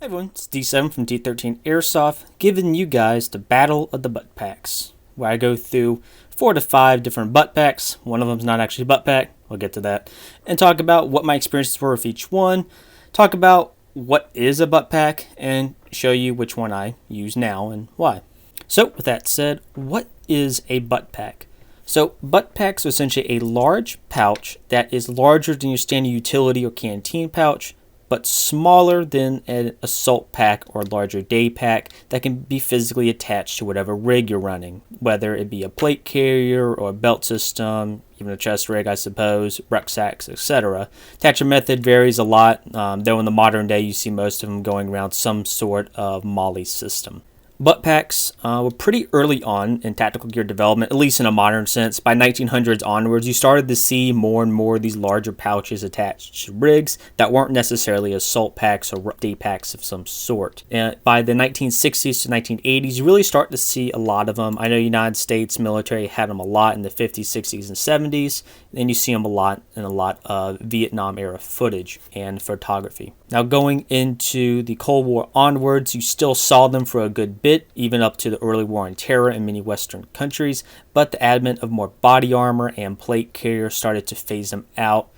Hi everyone, it's D7 from D13 Airsoft, giving you guys the Battle of the Buttpacks, where I go through 4 to 5 different Buttpacks. One of them's not actually a Buttpack, we'll get to that, and talk about what my experiences were with each one, talk about what is a Buttpack, and show you which one I use now and why. So, with that said, what is a Buttpack? So, Buttpacks are essentially a large pouch that is larger than your standard utility or canteen pouch, but smaller than an assault pack or larger day pack that can be physically attached to whatever rig you're running, whether it be a plate carrier or a belt system, even a chest rig, I suppose, rucksacks, etc. Attachment method varies a lot, though in the modern day you see most of them going around some sort of MOLLE system. Buttpacks were pretty early on in tactical gear development, at least in a modern sense. By 1900s onwards, you started to see more and more of these larger pouches attached to rigs that weren't necessarily assault packs or day packs of some sort. And by the 1960s to 1980s, you really start to see a lot of them. I know the United States military had them a lot in the 50s, 60s, and 70s. Then you see them a lot in a lot of Vietnam era footage and photography. Now going into the Cold War onwards, you still saw them for a good bit, even up to the early war on terror in many Western countries, but the advent of more body armor and plate carrier started to phase them out.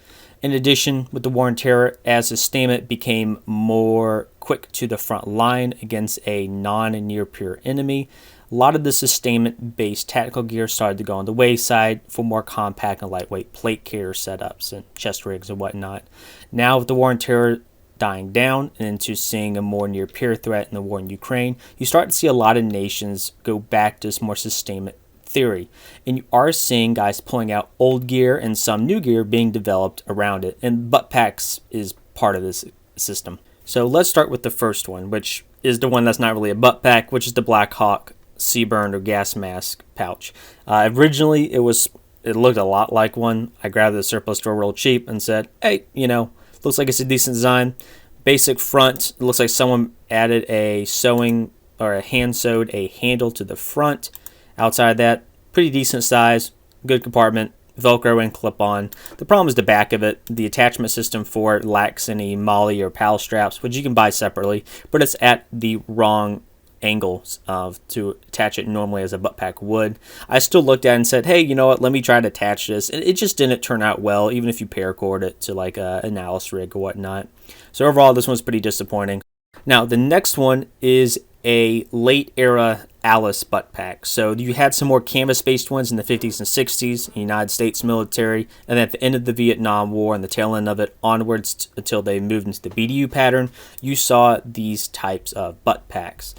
In addition, with the war on terror, as sustainment became more quick to the front line against a non and near peer enemy, a lot of the sustainment-based tactical gear started to go on the wayside for more compact and lightweight plate carrier setups and chest rigs and whatnot. Now with the war on terror dying down and into seeing a more near peer threat in the war in Ukraine, you start to see a lot of nations go back to this more sustainment theory, and you are seeing guys pulling out old gear and some new gear being developed around it, and Buttpacks is part of this system. So let's start with the first one, which is the one that's not really a Buttpack, which is the Black Hawk Seaburn or gas mask pouch. Originally it looked a lot like one. I grabbed the surplus store real cheap and said, hey, looks like it's a decent design. Basic front. It looks like someone added a sewing or a hand sewed a handle to the front. Outside of that, pretty decent size, good compartment, Velcro and clip on. The problem is the back of it. The attachment system for it lacks any MOLLE or PAL straps, which you can buy separately, but it's at the wrong angles to attach it normally as a Buttpack would. I still looked at it and said, hey, you know what, let me try to attach this, and it just didn't turn out well, even if you paracord it to like an Alice rig or whatnot. So overall, this one's pretty disappointing. Now the next one is a late era Alice Buttpack. So you had some more canvas based ones in the 50s and 60s in the United States military, and at the end of the Vietnam War and the tail end of it onwards until they moved into the BDU pattern, you saw these types of Buttpacks.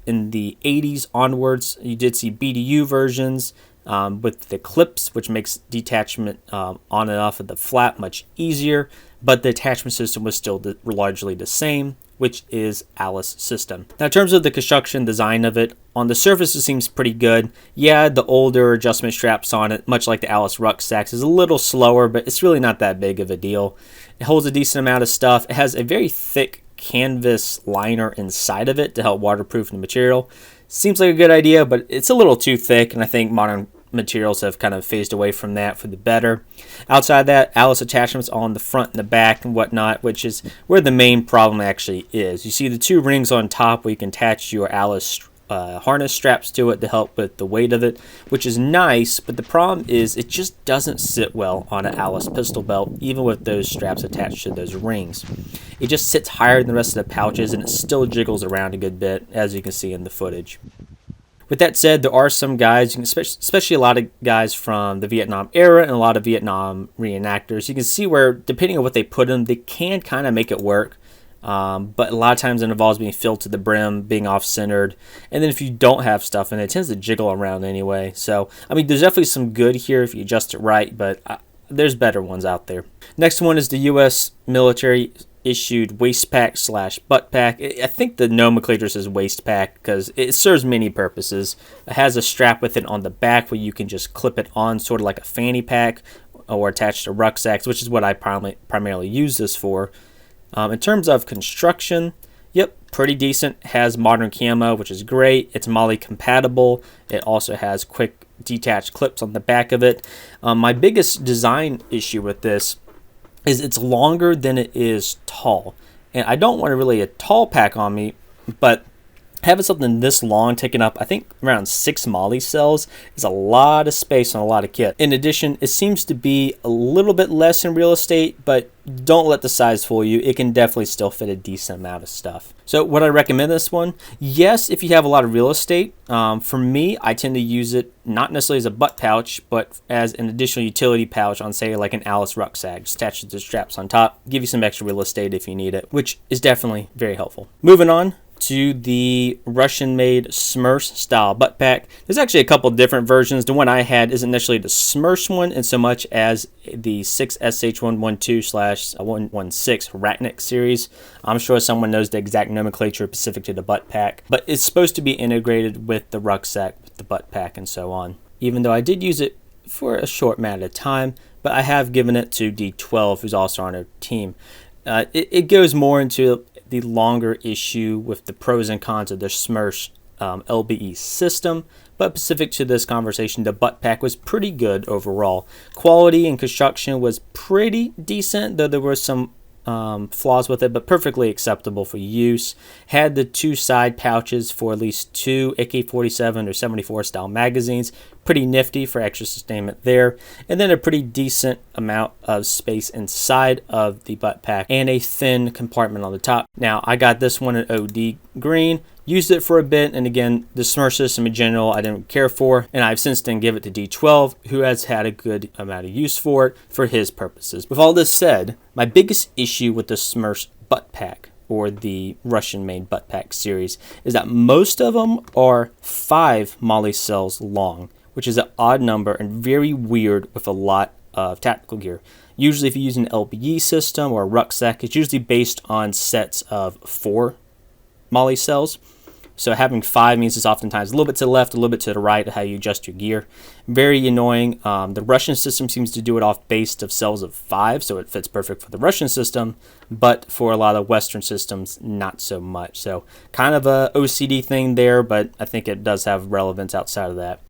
In the 80s onwards, you did see BDU versions with the clips, which makes detachment on and off of the flap much easier, but the attachment system was still largely the same, which is Alice system. Now in terms of the construction design of it, on the surface it seems pretty good. Yeah, the older adjustment straps on it, much like the Alice rucksacks, is a little slower, but it's really not that big of a deal. It holds a decent amount of stuff. It has a very thick canvas liner inside of it to help waterproof the material. Seems like a good idea, but it's a little too thick, and I think modern materials have kind of phased away from that for the better. Outside of that, Alice attachments on the front and the back and whatnot, which is where the main problem actually is. You see the two rings on top where you can attach your Alice harness straps to it to help with the weight of it, which is nice, but the problem is it just doesn't sit well on an Alice pistol belt, even with those straps attached to those rings. It just sits higher than the rest of the pouches, and it still jiggles around a good bit, as you can see in the footage. With that said, there are some guys, especially a lot of guys from the Vietnam era and a lot of Vietnam reenactors, you can see where, depending on what they put in, they can kind of make it work. But a lot of times it involves being filled to the brim, being off-centered, and then if you don't have stuff in it, it tends to jiggle around anyway. So, I mean, there's definitely some good here if you adjust it right, but there's better ones out there. Next one is the U.S. military issued waist pack / Buttpack. I think the Gnome says waist pack because it serves many purposes. It has a strap with it on the back where you can just clip it on, sort of like a fanny pack, or attach to rucksacks, which is what I primarily use this for. In terms of construction, yep, pretty decent. Has modern camo, which is great. It's MOLLE compatible. It also has quick detached clips on the back of it. My biggest design issue with this is it's longer than it is tall. And I don't want really a tall pack on me, but having something this long taking up, I think, around 6 molly cells is a lot of space on a lot of kit. In addition, it seems to be a little bit less in real estate, but don't let the size fool you. It can definitely still fit a decent amount of stuff. So would I recommend this one? Yes, if you have a lot of real estate. For me, I tend to use it not necessarily as a butt pouch, but as an additional utility pouch on, say, like an Alice rucksack. Just attach it to the straps on top, give you some extra real estate if you need it, which is definitely very helpful. Moving on to the Russian-made Smurfs style butt pack. There's actually a couple different versions. The one I had isn't necessarily the Smurfs one in so much as the 6SH112/116 Ratnik series. I'm sure someone knows the exact nomenclature specific to the butt pack, but it's supposed to be integrated with the rucksack, with the butt pack, and so on. Even though I did use it for a short amount of time, but I have given it to D12, who's also on our team. It goes more into the longer issue with the pros and cons of the Smurfs LBE system, but specific to this conversation, the butt pack was pretty good overall. Quality and construction was pretty decent, though there were some flaws with it, but perfectly acceptable for use. Had the 2 side pouches for at least 2 AK-47 or 74 style magazines. Pretty nifty for extra sustainment there. And then a pretty decent amount of space inside of the butt pack and a thin compartment on the top. Now, I got this one in OD green. Used it for a bit, and again, the Smurf system in general I didn't care for, and I've since then given it to D12, who has had a good amount of use for it for his purposes. With all this said, my biggest issue with the Smurfs butt pack, or the Russian-made butt pack series, is that most of them are 5 molly cells long, which is an odd number and very weird with a lot of tactical gear. Usually if you use an LBE system or a rucksack, it's usually based on sets of 4 molly cells. So having 5 means it's oftentimes a little bit to the left, a little bit to the right, how you adjust your gear. Very annoying. The Russian system seems to do it off base of cells of 5, so it fits perfect for the Russian system, but for a lot of Western systems, not so much. So kind of a OCD thing there, but I think it does have relevance outside of that.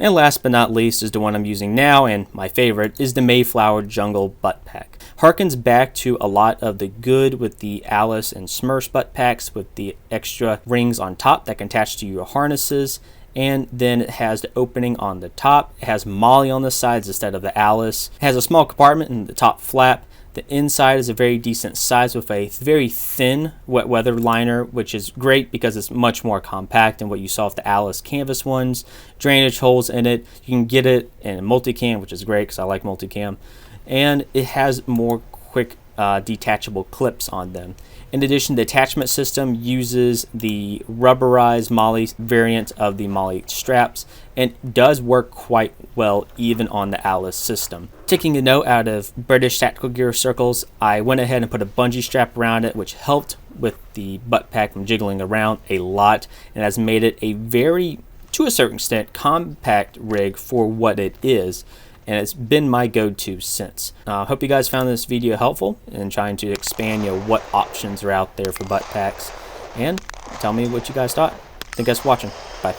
And last but not least is the one I'm using now, and my favorite is the Mayflower Jungle butt pack. Harkens back to a lot of the good with the Alice and Smurfs butt packs with the extra rings on top that can attach to your harnesses, and then it has the opening on the top. It has molly on the sides instead of the Alice. It has a small compartment in the top flap. The inside is a very decent size with a very thin wet weather liner, which is great because it's much more compact than what you saw with the Alice canvas ones. Drainage holes in it. You can get it in multicam, which is great because I like multicam. And it has more quick detachable clips on them. In addition, the attachment system uses the rubberized molly variant of the molly straps and does work quite well even on the Alice system. Taking a note out of British tactical gear circles, I went ahead and put a bungee strap around it, which helped with the butt pack from jiggling around a lot and has made it a very, to a certain extent, compact rig for what it is. And it's been my go-to since. I hope you guys found this video helpful in trying to expand what options are out there for butt packs. And tell me what you guys thought. Thank you guys for watching. Bye.